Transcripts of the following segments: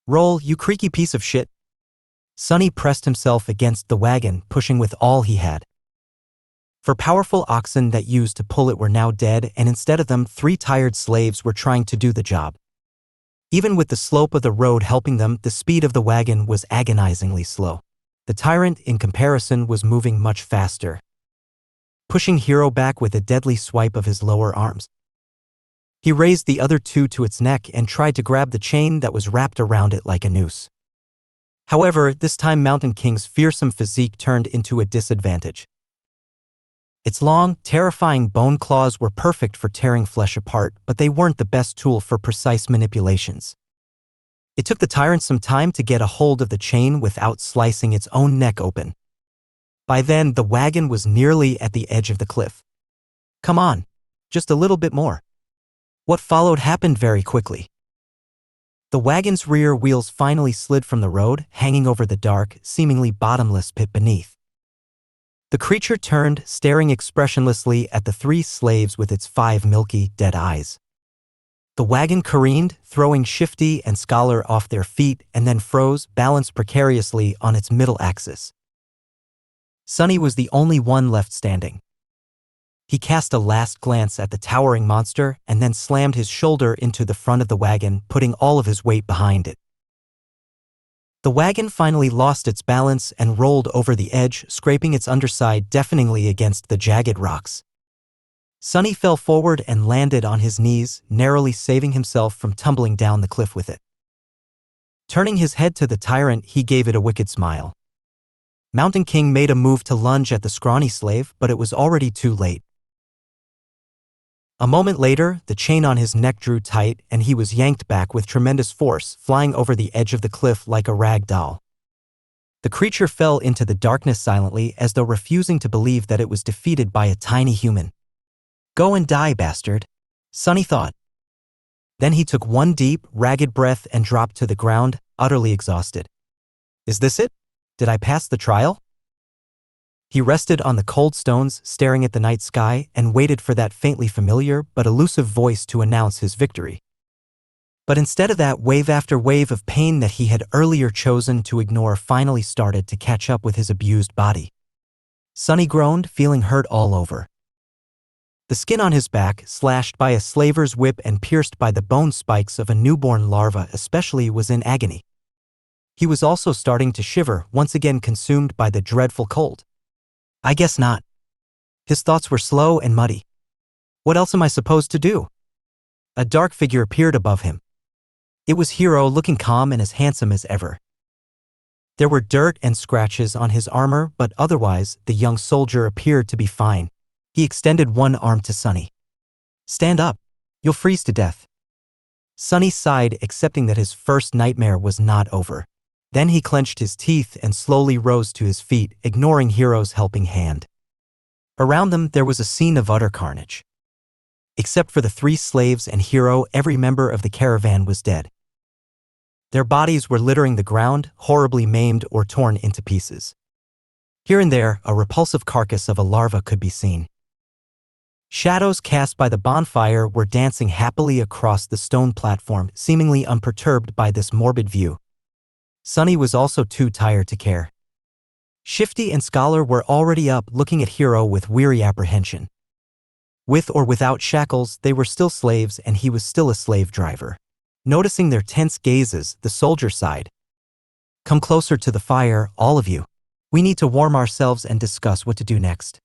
Roll, you creaky piece of shit. Sonny pressed himself against the wagon, pushing with all he had. For powerful oxen that used to pull it were now dead, and instead of them, 3 tired slaves were trying to do the job. Even with the slope of the road helping them, the speed of the wagon was agonizingly slow. The tyrant, in comparison, was moving much faster, pushing Hero back with a deadly swipe of his lower arms. He raised the other 2 to its neck and tried to grab the chain that was wrapped around it like a noose. However, this time Mountain King's fearsome physique turned into a disadvantage. Its long, terrifying bone claws were perfect for tearing flesh apart, but they weren't the best tool for precise manipulations. It took the tyrant some time to get a hold of the chain without slicing its own neck open. By then, the wagon was nearly at the edge of the cliff. Come on, just a little bit more. What followed happened very quickly. The wagon's rear wheels finally slid from the road, hanging over the dark, seemingly bottomless pit beneath. The creature turned, staring expressionlessly at the 3 slaves with its 5 milky, dead eyes. The wagon careened, throwing Shifty and Scholar off their feet, and then froze, balanced precariously on its middle axis. Sonny was the only one left standing. He cast a last glance at the towering monster and then slammed his shoulder into the front of the wagon, putting all of his weight behind it. The wagon finally lost its balance and rolled over the edge, scraping its underside deafeningly against the jagged rocks. Sonny fell forward and landed on his knees, narrowly saving himself from tumbling down the cliff with it. Turning his head to the tyrant, he gave it a wicked smile. Mountain King made a move to lunge at the scrawny slave, but it was already too late. A moment later, the chain on his neck drew tight, and he was yanked back with tremendous force, flying over the edge of the cliff like a rag doll. The creature fell into the darkness silently, as though refusing to believe that it was defeated by a tiny human. Go and die, bastard, Sonny thought. Then he took one deep, ragged breath and dropped to the ground, utterly exhausted. Is this it? Did I pass the trial? He rested on the cold stones, staring at the night sky, and waited for that faintly familiar but elusive voice to announce his victory. But instead of that, wave after wave of pain that he had earlier chosen to ignore finally started to catch up with his abused body. Sonny groaned, feeling hurt all over. The skin on his back, slashed by a slaver's whip and pierced by the bone spikes of a newborn larva especially, was in agony. He was also starting to shiver, once again consumed by the dreadful cold. I guess not. His thoughts were slow and muddy. What else am I supposed to do? A dark figure appeared above him. It was Hero, looking calm and as handsome as ever. There were dirt and scratches on his armor, but otherwise, the young soldier appeared to be fine. He extended one arm to Sonny. Stand up. You'll freeze to death. Sonny sighed, accepting that his first nightmare was not over. Then he clenched his teeth and slowly rose to his feet, ignoring Hero's helping hand. Around them, there was a scene of utter carnage. Except for the 3 slaves and Hero, every member of the caravan was dead. Their bodies were littering the ground, horribly maimed or torn into pieces. Here and there, a repulsive carcass of a larva could be seen. Shadows cast by the bonfire were dancing happily across the stone platform, seemingly unperturbed by this morbid view. Sonny was also too tired to care. Shifty and Scholar were already up, looking at Hero with weary apprehension. With or without shackles, they were still slaves, and he was still a slave driver. Noticing their tense gazes, the soldier sighed. Come closer to the fire, all of you. We need to warm ourselves and discuss what to do next.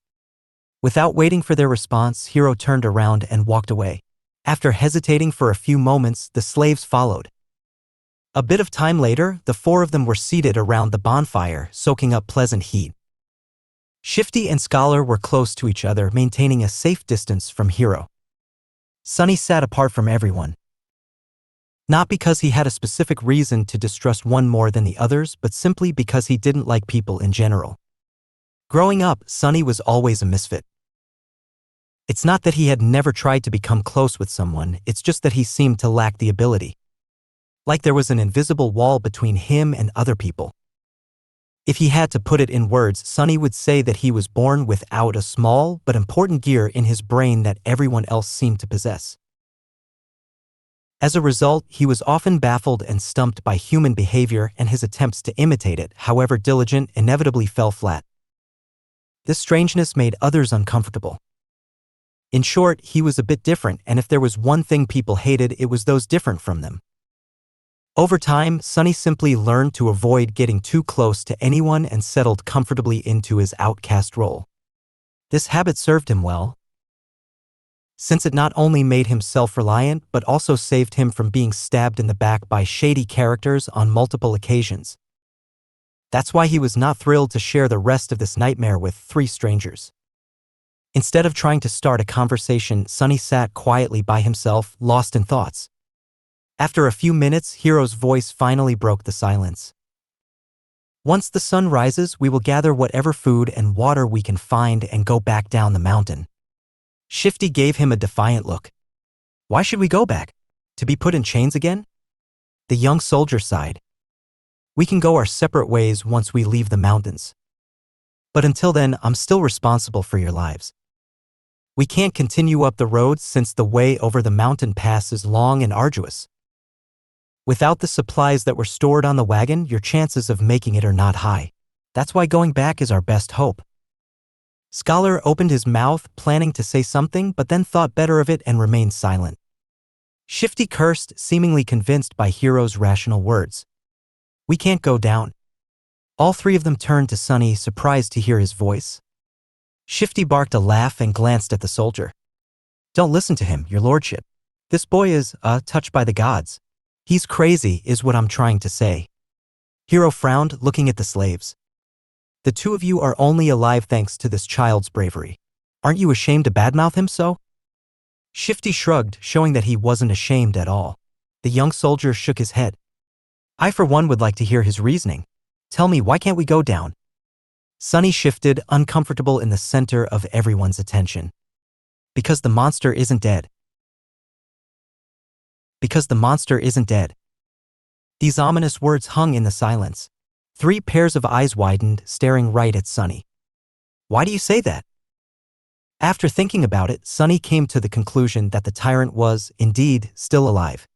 Without waiting for their response, Hero turned around and walked away. After hesitating for a few moments, the slaves followed. A bit of time later, the 4 of them were seated around the bonfire, soaking up pleasant heat. Shifty and Scholar were close to each other, maintaining a safe distance from Hero. Sonny sat apart from everyone. Not because he had a specific reason to distrust one more than the others, but simply because he didn't like people in general. Growing up, Sonny was always a misfit. It's not that he had never tried to become close with someone, it's just that he seemed to lack the ability. Like there was an invisible wall between him and other people. If he had to put it in words, Sonny would say that he was born without a small but important gear in his brain that everyone else seemed to possess. As a result, he was often baffled and stumped by human behavior, and his attempts to imitate it, however diligent, inevitably fell flat. This strangeness made others uncomfortable. In short, he was a bit different, and if there was one thing people hated, it was those different from them. Over time, Sunny simply learned to avoid getting too close to anyone and settled comfortably into his outcast role. This habit served him well, since it not only made him self-reliant but also saved him from being stabbed in the back by shady characters on multiple occasions. That's why he was not thrilled to share the rest of this nightmare with 3 strangers. Instead of trying to start a conversation, Sunny sat quietly by himself, lost in thoughts. After a few minutes, Hiro's voice finally broke the silence. Once the sun rises, we will gather whatever food and water we can find and go back down the mountain. Shifty gave him a defiant look. Why should we go back? To be put in chains again? The young soldier sighed. We can go our separate ways once we leave the mountains. But until then, I'm still responsible for your lives. We can't continue up the road since the way over the mountain pass is long and arduous. Without the supplies that were stored on the wagon, your chances of making it are not high. That's why going back is our best hope. Scholar opened his mouth, planning to say something, but then thought better of it and remained silent. Shifty cursed, seemingly convinced by Hiro's rational words. We can't go down. All 3 of them turned to Sunny, surprised to hear his voice. Shifty barked a laugh and glanced at the soldier. Don't listen to him, your lordship. This boy is, touched by the gods. He's crazy, is what I'm trying to say. Hiro frowned, looking at the slaves. The 2 of you are only alive thanks to this child's bravery. Aren't you ashamed to badmouth him so? Shifty shrugged, showing that he wasn't ashamed at all. The young soldier shook his head. I for one would like to hear his reasoning. Tell me, why can't we go down? Sunny shifted, uncomfortable in the center of everyone's attention. Because the monster isn't dead. Because the monster isn't dead. These ominous words hung in the silence. 3 pairs of eyes widened, staring right at Sunny. Why do you say that? After thinking about it, Sunny came to the conclusion that the tyrant was, indeed, still alive.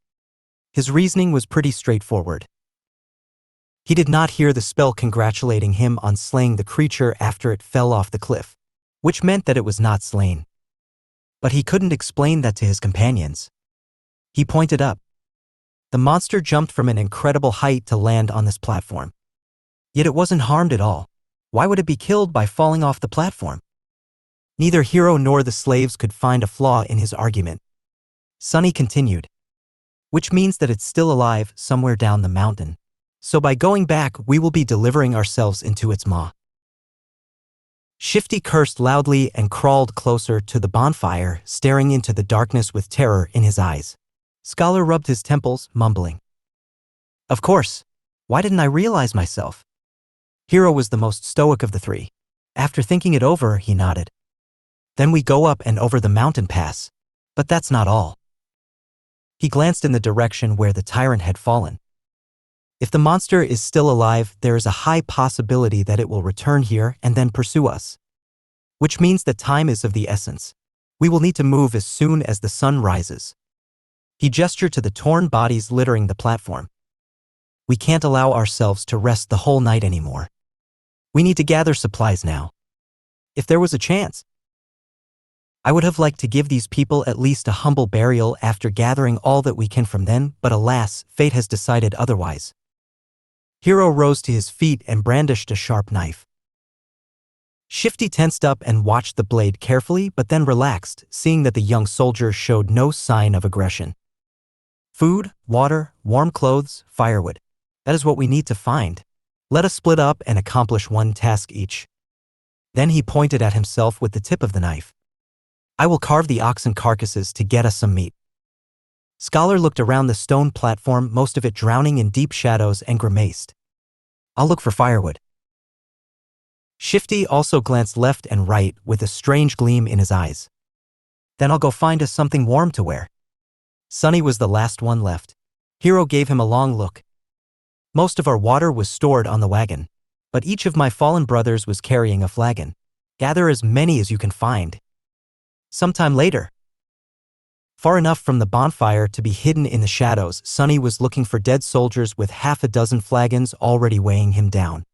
His reasoning was pretty straightforward. He did not hear the spell congratulating him on slaying the creature after it fell off the cliff, which meant that it was not slain. But he couldn't explain that to his companions. He pointed up. The monster jumped from an incredible height to land on this platform. Yet it wasn't harmed at all. Why would it be killed by falling off the platform? Neither Hiro nor the slaves could find a flaw in his argument. Sunny continued. Which means that it's still alive somewhere down the mountain. So by going back, we will be delivering ourselves into its maw. Shifty cursed loudly and crawled closer to the bonfire, staring into the darkness with terror in his eyes. Scholar rubbed his temples, mumbling. Of course. Why didn't I realize myself? Hiro was the most stoic of the 3. After thinking it over, he nodded. Then we go up and over the mountain pass. But that's not all. He glanced in the direction where the tyrant had fallen. If the monster is still alive, there is a high possibility that it will return here and then pursue us. Which means that time is of the essence. We will need to move as soon as the sun rises. He gestured to the torn bodies littering the platform. We can't allow ourselves to rest the whole night anymore. We need to gather supplies now. If there was a chance, I would have liked to give these people at least a humble burial after gathering all that we can from them, but alas, fate has decided otherwise. Hiro rose to his feet and brandished a sharp knife. Shifty tensed up and watched the blade carefully, but then relaxed, seeing that the young soldier showed no sign of aggression. Food, water, warm clothes, firewood. That is what we need to find. Let us split up and accomplish one task each. Then he pointed at himself with the tip of the knife. I will carve the oxen carcasses to get us some meat. Scholar looked around the stone platform, most of it drowning in deep shadows, and grimaced. I'll look for firewood. Shifty also glanced left and right with a strange gleam in his eyes. Then I'll go find us something warm to wear. Sunny was the last one left. Hiro gave him a long look. Most of our water was stored on the wagon, but each of my fallen brothers was carrying a flagon. Gather as many as you can find. Sometime later. Far enough from the bonfire to be hidden in the shadows, Sonny was looking for dead soldiers with half a dozen flagons already weighing him down.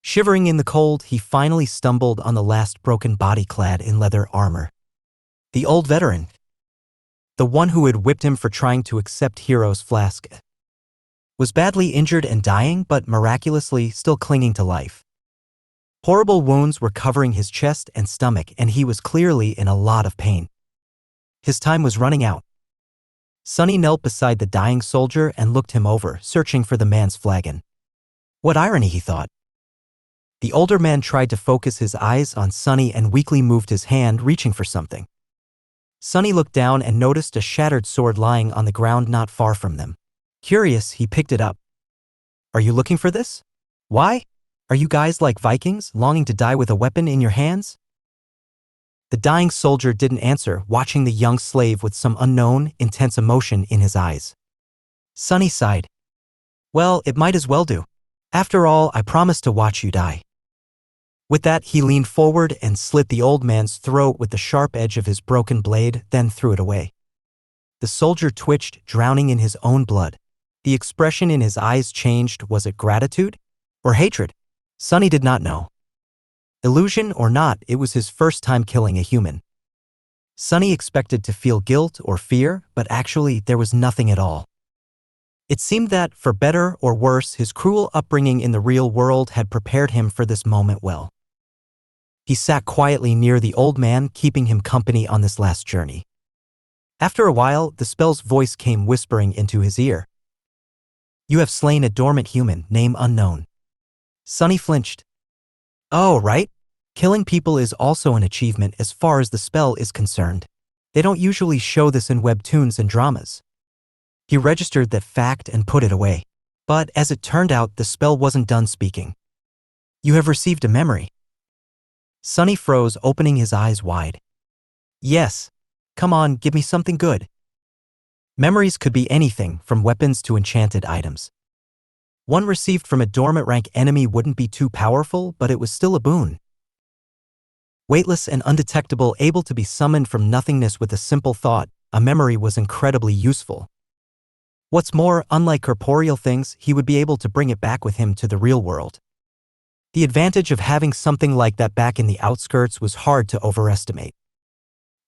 Shivering in the cold, he finally stumbled on the last broken body clad in leather armor. The old veteran. The one who had whipped him for trying to accept Hero's flask. Was badly injured and dying, but miraculously still clinging to life. Horrible wounds were covering his chest and stomach, and he was clearly in a lot of pain. His time was running out. Sonny knelt beside the dying soldier and looked him over, searching for the man's flagon. What irony, he thought. The older man tried to focus his eyes on Sonny and weakly moved his hand, reaching for something. Sonny looked down and noticed a shattered sword lying on the ground not far from them. Curious, he picked it up. Are you looking for this? Why? Are you guys like Vikings, longing to die with a weapon in your hands? The dying soldier didn't answer, watching the young slave with some unknown, intense emotion in his eyes. Sonny sighed. Well, it might as well do. After all, I promised to watch you die. With that, he leaned forward and slit the old man's throat with the sharp edge of his broken blade, then threw it away. The soldier twitched, drowning in his own blood. The expression in his eyes changed. Was it gratitude or hatred? Sonny did not know. Illusion or not, it was his first time killing a human. Sonny expected to feel guilt or fear, but actually there was nothing at all. It seemed that, for better or worse, his cruel upbringing in the real world had prepared him for this moment well. He sat quietly near the old man, keeping him company on this last journey. After a while, the spell's voice came whispering into his ear. You have slain a dormant human, name unknown. Sonny flinched. Oh, right. Killing people is also an achievement as far as the spell is concerned. They don't usually show this in webtoons and dramas. He registered that fact and put it away. But as it turned out, the spell wasn't done speaking. You have received a memory. Sonny froze, opening his eyes wide. Yes. Come on, give me something good. Memories could be anything, from weapons to enchanted items. One received from a dormant rank enemy wouldn't be too powerful, but it was still a boon. Weightless and undetectable, able to be summoned from nothingness with a simple thought, a memory was incredibly useful. What's more, unlike corporeal things, he would be able to bring it back with him to the real world. The advantage of having something like that back in the outskirts was hard to overestimate.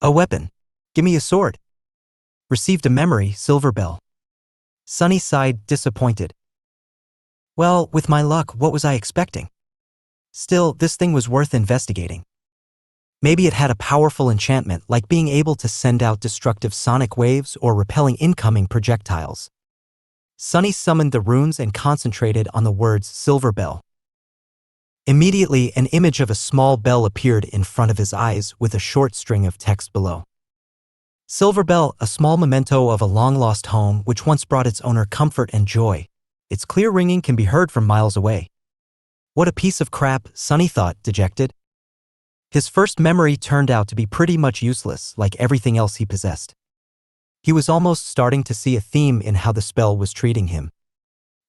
A weapon. Give me a sword. Received a memory, Silverbell. Sonny sighed, disappointed. Well, with my luck, what was I expecting? Still, this thing was worth investigating. Maybe it had a powerful enchantment, like being able to send out destructive sonic waves or repelling incoming projectiles. Sonny summoned the runes and concentrated on the words Silverbell. Immediately, an image of a small bell appeared in front of his eyes with a short string of text below. Silverbell, a small memento of a long-lost home which once brought its owner comfort and joy. Its clear ringing can be heard from miles away. What a piece of crap, Sonny thought, dejected. His first memory turned out to be pretty much useless, like everything else he possessed. He was almost starting to see a theme in how the spell was treating him.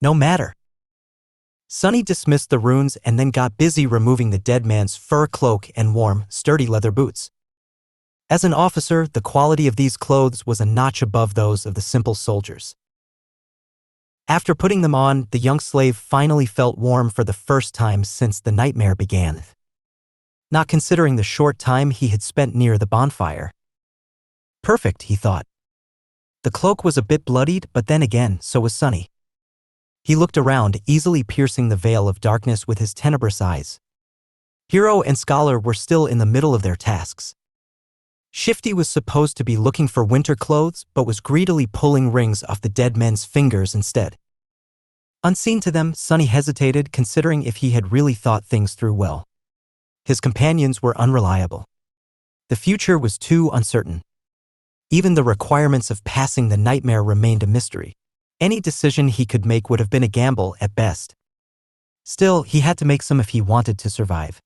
No matter. Sonny dismissed the runes and then got busy removing the dead man's fur cloak and warm, sturdy leather boots. As an officer, the quality of these clothes was a notch above those of the simple soldiers. After putting them on, the young slave finally felt warm for the first time since the nightmare began. Not considering the short time he had spent near the bonfire. Perfect, he thought. The cloak was a bit bloodied, but then again, so was Sonny. He looked around, easily piercing the veil of darkness with his tenebrous eyes. Hero and Scholar were still in the middle of their tasks. Shifty was supposed to be looking for winter clothes, but was greedily pulling rings off the dead men's fingers instead. Unseen to them, Sonny hesitated, considering if he had really thought things through well. His companions were unreliable. The future was too uncertain. Even the requirements of passing the nightmare remained a mystery. Any decision he could make would have been a gamble at best. Still, he had to make some if he wanted to survive.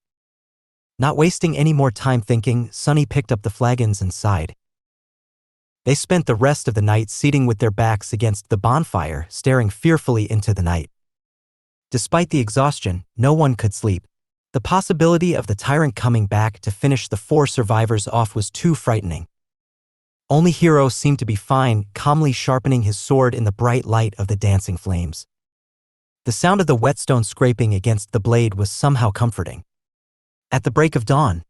Not wasting any more time thinking, Sonny picked up the flagons and sighed. They spent the rest of the night seating with their backs against the bonfire, staring fearfully into the night. Despite the exhaustion, no one could sleep. The possibility of the tyrant coming back to finish the 4 survivors off was too frightening. Only Hero seemed to be fine, calmly sharpening his sword in the bright light of the dancing flames. The sound of the whetstone scraping against the blade was somehow comforting. At the break of dawn,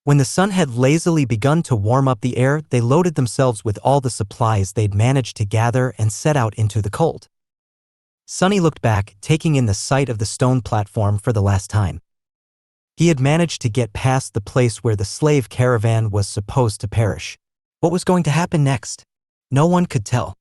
when the sun had lazily begun to warm up the air, they loaded themselves with all the supplies they'd managed to gather and set out into the cold. Sunny looked back, taking in the sight of the stone platform for the last time. He had managed to get past the place where the slave caravan was supposed to perish. What was going to happen next? No one could tell.